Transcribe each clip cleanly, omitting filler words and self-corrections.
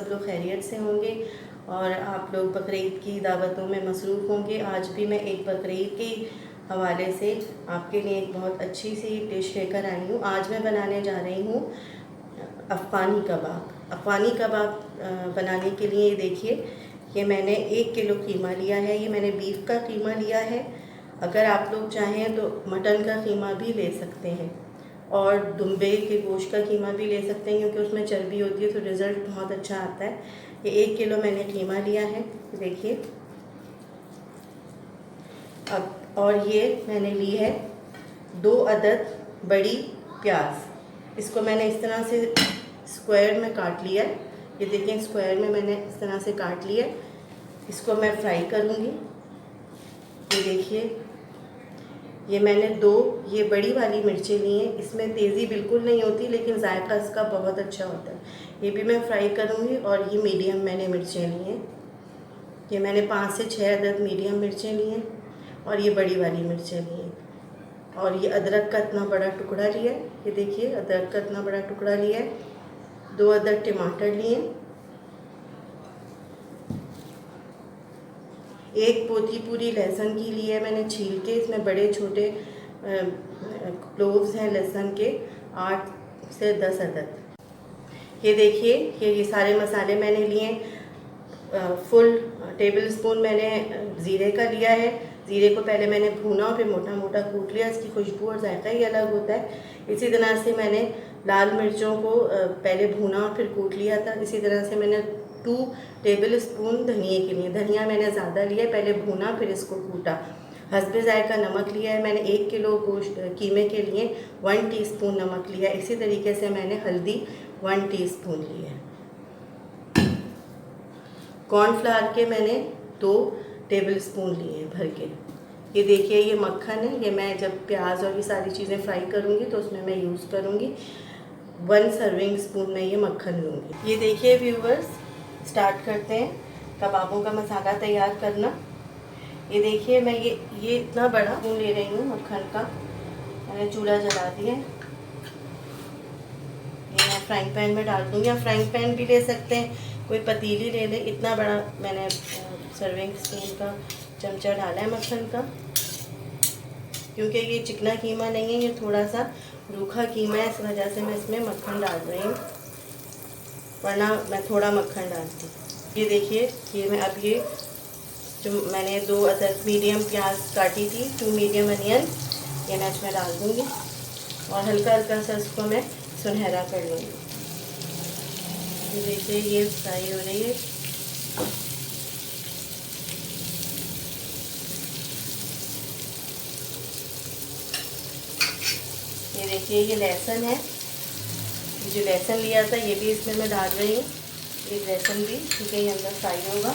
सब लोग खैरियत से होंगे और आप लोग बकरीद की दावतों में मसरूफ़ होंगे। आज भी मैं एक बकरीद के हवाले से आपके लिए एक बहुत अच्छी सी डिश लेकर आई हूँ। आज मैं बनाने जा रही हूँ अफ़गानी कबाब। अफ़गानी कबाब बनाने के लिए देखिए, ये मैंने 1 किलो कीमा लिया है। ये मैंने बीफ का कीमा लिया है। अगर आप लोग चाहें तो मटन का कीमा भी ले सकते हैं और दुम्बे के गोश्त का कीमा भी ले सकते हैं, क्योंकि उसमें चर्बी होती है तो रिज़ल्ट बहुत अच्छा आता है। ये 1 किलो मैंने कीमा लिया है, देखिए। अब और ये मैंने ली है 2 अदद बड़ी प्याज। इसको मैंने इस तरह से स्क्वायर में काट लिया है। ये देखिए, स्क्वायर में मैंने इस तरह से काट लिया है। इसको मैं फ्राई करूँगी। ये देखिए, ये मैंने 2 ये बड़ी वाली मिर्चें ली हैं। इसमें तेज़ी बिल्कुल नहीं होती, लेकिन जायका इसका बहुत अच्छा होता है। ये भी मैं फ्राई करूँगी। और ये मीडियम मैंने मिर्चें ली हैं। ये मैंने 5 से 6 अदद मीडियम मिर्चें ली हैं और ये बड़ी वाली मिर्चें ली हैं। और ये अदरक का इतना बड़ा टुकड़ा लिया है। ये देखिए, अदरक का इतना बड़ा टुकड़ा लिया है। 2 अदद टमाटर लिए, 1 पोथी पूरी लहसुन की ली है मैंने छील के। इसमें बड़े छोटे क्लोव्स हैं लहसुन के, 8 से 10 अदद। ये देखिए, ये सारे मसाले मैंने लिए। फुल टेबल स्पून मैंने ज़ीरे का लिया है। ज़ीरे को पहले मैंने भूना और फिर मोटा मोटा कूट लिया। इसकी खुशबू और जायका ही अलग होता है। इसी तरह से मैंने लाल मिर्चों को पहले भूना और फिर कूट लिया था। इसी तरह से मैंने 2 टेबल स्पून धनिए के लिए, धनिया मैंने ज़्यादा लिया, पहले भूना फिर इसको कूटा। हस्बे जायका नमक लिया है मैंने। 1 किलो गोश्त कीमे के लिए 1 टीस्पून नमक लिया। इसी तरीके से मैंने हल्दी 1 टीस्पून ली है। कॉर्नफ्लावर के मैंने 2 टेबल स्पून लिए हैं भर के। ये देखिए, ये मक्खन है। ये मैं जब प्याज और ये सारी चीज़ें फ्राई करूँगी तो उसमें मैं यूज़ करूँगी। 1 सर्विंग स्पून में ये मक्खन लूँगी। ये देखिए व्यूवर्स, स्टार्ट करते हैं कबाबों का मसाला तैयार करना। ये देखिए, मैं ये इतना बड़ा स्पून ले रही हूँ मक्खन का। मैंने चूल्हा जला दिया। ये मैं फ्राइंग पैन में डाल दूँगी। आप फ्राइंग पैन भी ले सकते हैं, कोई पतीली ले लें। इतना बड़ा मैंने सर्विंग स्पून का चमचा डाला है मक्खन का, क्योंकि ये चिकना कीमा नहीं है, ये थोड़ा सा रूखा कीमा है। इस वजह से मैं इसमें मक्खन डाल रही हूँ, वरना मैं थोड़ा मक्खन डालती। ये देखिए, ये मैं अब ये जो मैंने 2 अदद मीडियम प्याज काटी थी, 2 मीडियम अनियन, ये मैं इसमें डाल दूँगी और हल्का हल्का सा इसको मैं सुनहरा कर लूँगी। ये देखिए, ये फ्राई हो रही है। ये देखिए, ये लहसुन है। ये जो लहसुन लिया था ये भी इसमें मैं डाल रही हूँ। ये लहसुन भी ठीक है, ये अंदर फ्राई होगा।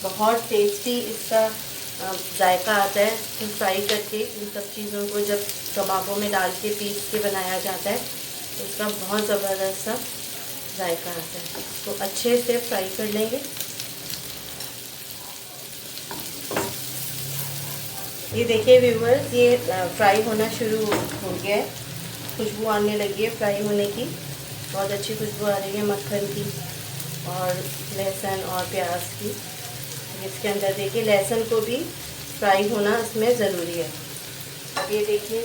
बहुत टेस्टी इसका जायका आता है। तो फ्राई करके इन सब चीज़ों को जब कबाबों में डाल के पीस के बनाया जाता है तो इसका बहुत ज़बरदस्त सा जायका आता है। तो अच्छे से फ्राई कर लेंगे। ये देखिए व्यूवर्स, ये फ्राई होना शुरू हो गया है। खुशबू आने लगी है फ्राई होने की। बहुत अच्छी खुशबू आ रही है मक्खन की और लहसुन और प्याज की। इसके अंदर देखिए, लहसुन को भी फ्राई होना इसमें ज़रूरी है। अब ये देखिए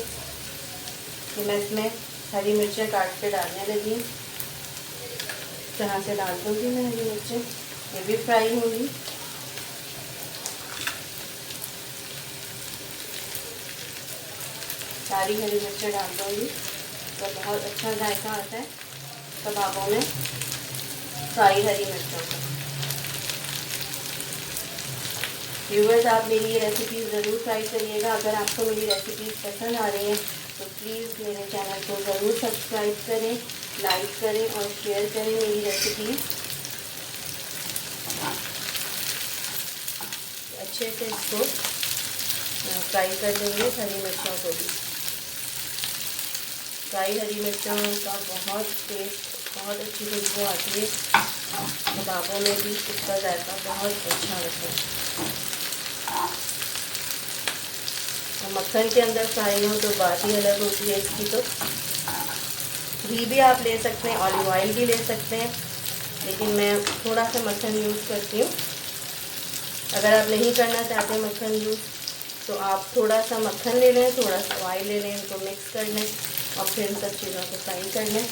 कि मैं इसमें हरी मिर्चें काट के डालने लगी। इस तरह से डाल दूँगी मैं हरी मिर्चें, ये भी फ्राई होंगी। सारी हरी मिर्चें डाल दूँगी तो बहुत अच्छा जायका आता है कबाबों में फ्राई हरी मिर्चों का। व्यूअर्स, आप मेरी ये रेसिपी ज़रूर ट्राई करिएगा। अगर आपको मेरी रेसिपीज़ पसंद आ रही हैं तो प्लीज़ मेरे चैनल को ज़रूर सब्सक्राइब करें, लाइक करें और शेयर करें मेरी रेसिपीज़। अच्छे से इसको फ्राई कर लेंगे। हरी मिर्चों को भी फ्राई, हरी मिर्चों का बहुत टेस्ट, बहुत अच्छी खुशबू आती है। कबाबों में भी इसका जायका बहुत अच्छा रहता है। तो मक्खन के अंदर फ्राई हो तो बात ही अलग होती है इसकी। तो घी भी आप ले सकते हैं, ऑलिव ऑयल भी ले सकते हैं, लेकिन मैं थोड़ा सा मक्खन यूज़ करती हूँ। अगर आप नहीं करना चाहते मक्खन यूज़ तो आप थोड़ा सा मक्खन ले लें, थोड़ा सा ऑयल ले लें, इनको मिक्स कर लें और फिर इन सब चीज़ों को फ्राई कर लें।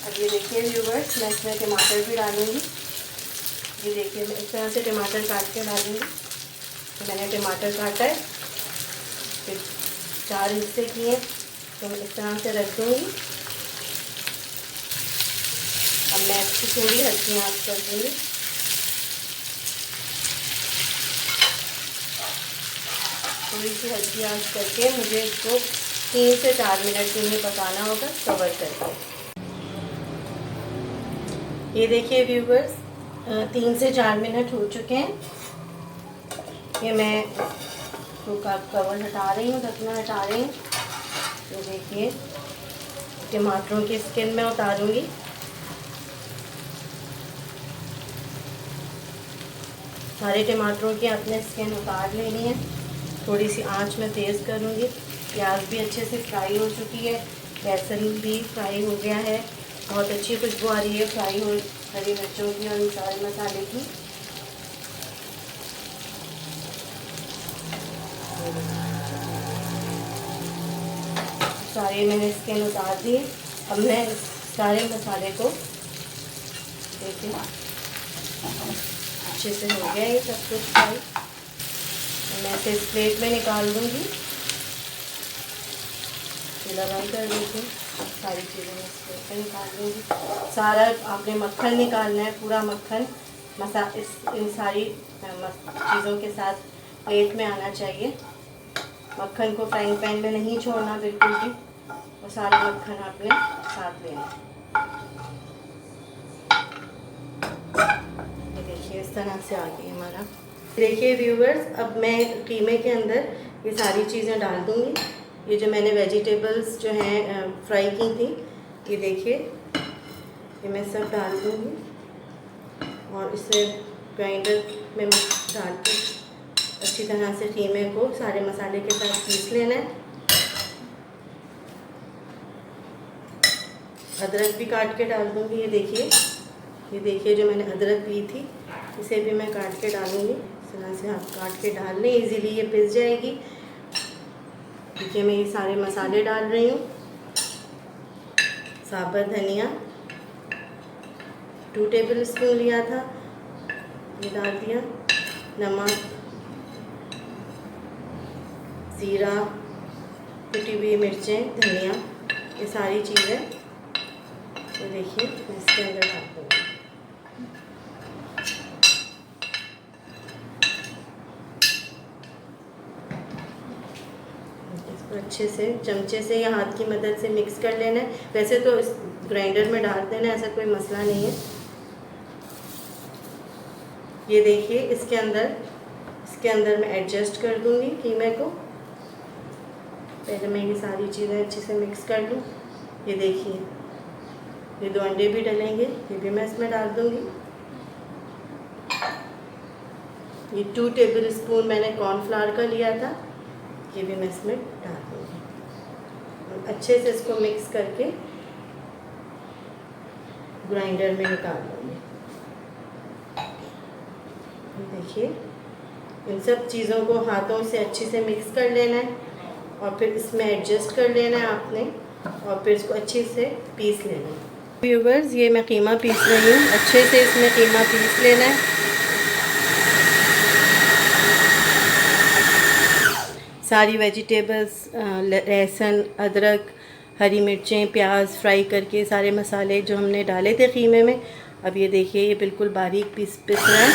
अब ये देखिए व्यूवर्स, मैं इसमें टमाटर भी डालूँगी। ये देखिए मैं इस तरह से टमाटर काट के डालूँगी। तो मैंने टमाटर काटा है, फिर 4 हिस्से किए, तो मैं इस तरह से रख दूँगी। अब मैं इसकी थोड़ी हल्की आंच कर दूँगी। थोड़ी सी हल्की आंच करके मुझे इसको 3 से 4 मिनट के लिए पकाना होगा कवर करके। ये देखिए व्यूवर्स, 3 से 4 मिनट हो चुके हैं। ये मैं तो कवर हटा रही हूँ, ढकना हटा रही हूँ। तो देखिए टमाटरों की स्किन मैं उतारूँगी। सारे टमाटरों की आपने स्किन उतार लेनी है। थोड़ी सी आंच में तेज़ करूँगी। प्याज भी अच्छे से फ्राई हो चुकी है, लहसुन भी फ्राई हो गया है, बहुत अच्छी खुशबू आ रही है फ्राई हो हरी मिर्चों की और सारे मसाले की। सारे मैंने स्किन उतार दिए। अब मैं सारे मसाले को देखिए अच्छे से हो गया ये सब कुछ फ्राई। मैं इसे इस प्लेट में निकाल दूँगी। लगाई कर देती हूँ, सारी चीज़ें मैं इस प्लेट में निकाल दूँगी। सारा आपने मक्खन निकालना है, पूरा मक्खन इन सारी चीज़ों के साथ प्लेट में आना चाहिए। मक्खन को फ्राइंग पैन में नहीं छोड़ना बिल्कुल भी, और सारा मक्खन आपने साथ लेना। ये देखिए इस तरह से आ गई हमारा। देखिए व्यूवर्स, अब मैं कीमे के अंदर ये सारी चीज़ें डाल दूँगी। ये जो मैंने वेजिटेबल्स जो हैं फ्राई की थी, ये देखिए ये मैं सब डाल दूँगी और इसे ग्राइंडर में डाल के अच्छी तरह से कीमे को सारे मसाले के साथ पीस लेना है। अदरक भी काट के डाल दूँगी। ये देखिए जो मैंने अदरक ली थी, इसे भी मैं काट के डालूँगी। इस तरह से आप काट के डाल लें, इजीली ये पिस जाएगी। देखिए मैं ये सारे मसाले डाल रही हूँ। साबुत धनिया 2 टेबल स्पून लिया था, ये डाल दिया। नमक, ज़ीरा, कुटी हुई मिर्चें, धनिया, ये सारी चीज़ें तो देखिए मैं इसके अंदर डाल दूँगी। इसको अच्छे से चमचे से या हाथ की मदद से मिक्स कर लेना है। वैसे तो इस ग्राइंडर में डाल देना, ऐसा कोई मसला नहीं है। ये देखिए इसके अंदर मैं एडजस्ट कर दूँगी कीमे को। पहले मैं ये सारी चीज़ें अच्छे से मिक्स कर लूँ। ये देखिए ये 2 अंडे भी डलेंगे, ये भी मैं इसमें डाल दूँगी। ये 2 टेबल स्पून मैंने कॉर्नफ्लावर का लिया था, ये भी मैं इसमें डाल दूँगी। अच्छे से इसको मिक्स करके ग्राइंडर में निकाल लूँगी। देखिए इन सब चीज़ों को हाथों से अच्छे से मिक्स कर लेना है और फिर इसमें एडजस्ट कर लेना है आपने, और फिर इसको अच्छे से पीस लेना है। व्यूवर्स, ये मैं कीमा पीस रही हूँ। अच्छे से इसमें कीमा पीस लेना है। सारी वेजिटेबल्स, लहसुन, अदरक, हरी मिर्चें, प्याज फ्राई करके सारे मसाले जो हमने डाले थे कीमे में, अब ये देखिए ये बिल्कुल बारीक पिस रहा है।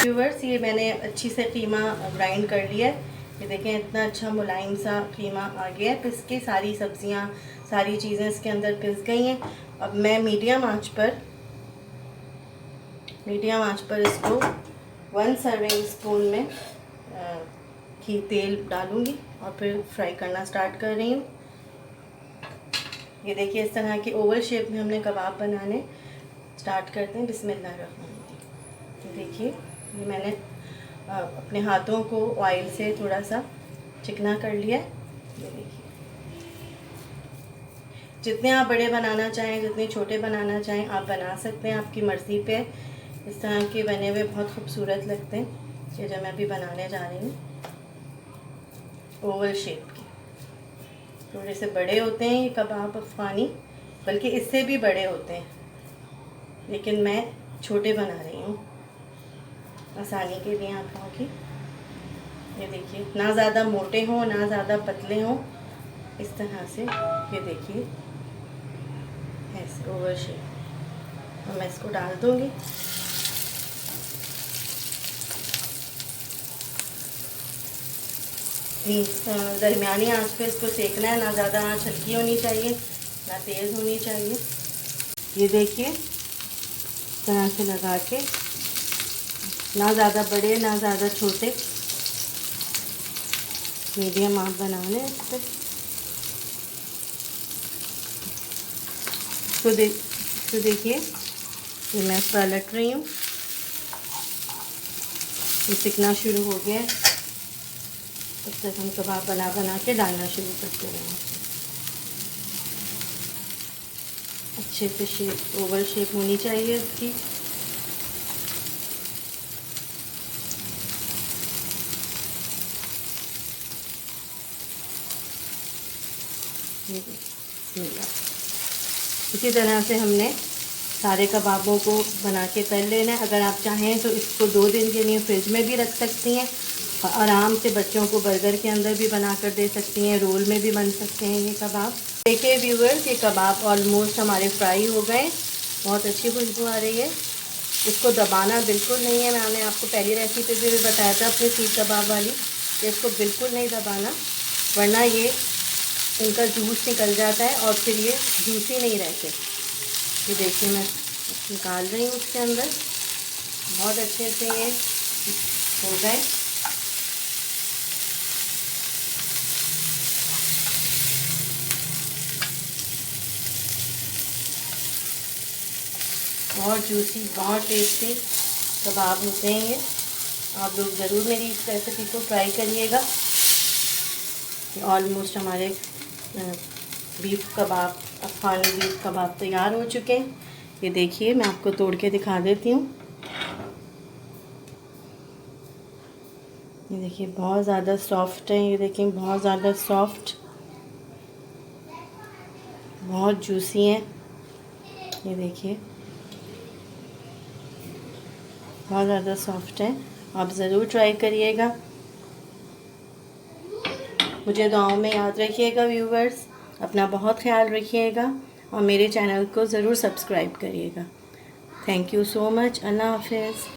व्यूवर्स, ये मैंने अच्छी से कीमा ग्राइंड कर लिया है। ये देखें इतना अच्छा मुलायम सा कीमा आ गया है पिस के। सारी सब्जियां, सारी चीज़ें इसके अंदर पिस गई हैं। अब मैं मीडियम आंच पर इसको 1 सर्विंग स्पून में घी तेल डालूंगी और फिर फ्राई करना स्टार्ट कर रही हूँ। ये देखिए इस तरह की ओवल शेप में हमने कबाब बनाने स्टार्ट करते हैं। बिस्मिल्लाहिर्रहमानिर्रहीम। ये देखिए ये मैंने अपने हाथों को ऑयल से थोड़ा सा चिकना कर लिया है। ये देखिए जितने आप बड़े बनाना चाहें, जितने छोटे बनाना चाहें आप बना सकते हैं, आपकी मर्ज़ी पे। इस तरह के बने हुए बहुत खूबसूरत लगते हैं। ये जो मैं अभी बनाने जा रही हूँ ओवल शेप के, थोड़े से बड़े होते हैं ये कबाब अफ़गानी, बल्कि इससे भी बड़े होते हैं, लेकिन मैं छोटे बना रही हूँ आसानी के लिए आप लोगों की। ये देखिए, ना ज़्यादा मोटे हों ना ज़्यादा पतले हों, इस तरह से। ये देखिए ऐसे ओवल शेप। और मैं इसको डाल दूँगी। दरमियानी आंच पे इसको सेकना है, ना ज़्यादा आंच हल्की होनी चाहिए ना तेज़ होनी चाहिए। ये देखिए इस तरह से लगा के, ना ज़्यादा बड़े ना ज़्यादा छोटे, मीडियम आप बना लें इस पर। तो देखिए ये मैं पलट रही हूँ, ये सिकना शुरू हो गया है। तब तक हम कबाब बना बना के डालना शुरू करते रहेंगे। अच्छे से शेप, ओवल शेप होनी चाहिए इसकी। इसी तरह से हमने सारे कबाबों को बना के तल लेना है। अगर आप चाहें तो इसको 2 दिन के लिए फ्रिज में भी रख सकती हैं, आराम से बच्चों को बर्गर के अंदर भी बना कर दे सकती हैं, रोल में भी बन सकते हैं ये कबाब। देखिए व्यूअर्स, ये कबाब ऑलमोस्ट हमारे फ्राई हो गए, बहुत अच्छी खुशबू आ रही है। इसको दबाना बिल्कुल नहीं है, मैंने आपको पहली रेसिपी भी बताया था अपनी सीख कबाब वाली, कि इसको बिल्कुल नहीं दबाना, वरना ये इनका जूस निकल जाता है और फिर ये जूसी नहीं रहते। ये देखिए मैं निकाल रही हूँ उसके अंदर, बहुत अच्छे से ये हो गए। बहुत जूसी, बहुत टेस्टी कबाब होते हैं ये। आप लोग ज़रूर मेरी इस रेसिपी को ट्राई करिएगा। ऑलमोस्ट हमारे बीफ कबाब, अफ़गानी बीफ कबाब तैयार हो चुके हैं। ये देखिए मैं आपको तोड़ के दिखा देती हूँ। ये देखिए बहुत ज़्यादा सॉफ्ट है, ये देखिए बहुत ज़्यादा सॉफ्ट, बहुत जूसी हैं। ये देखिए बहुत ज़्यादा सॉफ्ट है, आप ज़रूर ट्राई करिएगा। मुझे दुआओं में याद रखिएगा व्यूवर्स, अपना बहुत ख्याल रखिएगा और मेरे चैनल को ज़रूर सब्सक्राइब करिएगा। Thank you so much. अल्लाह हाफ़िज़।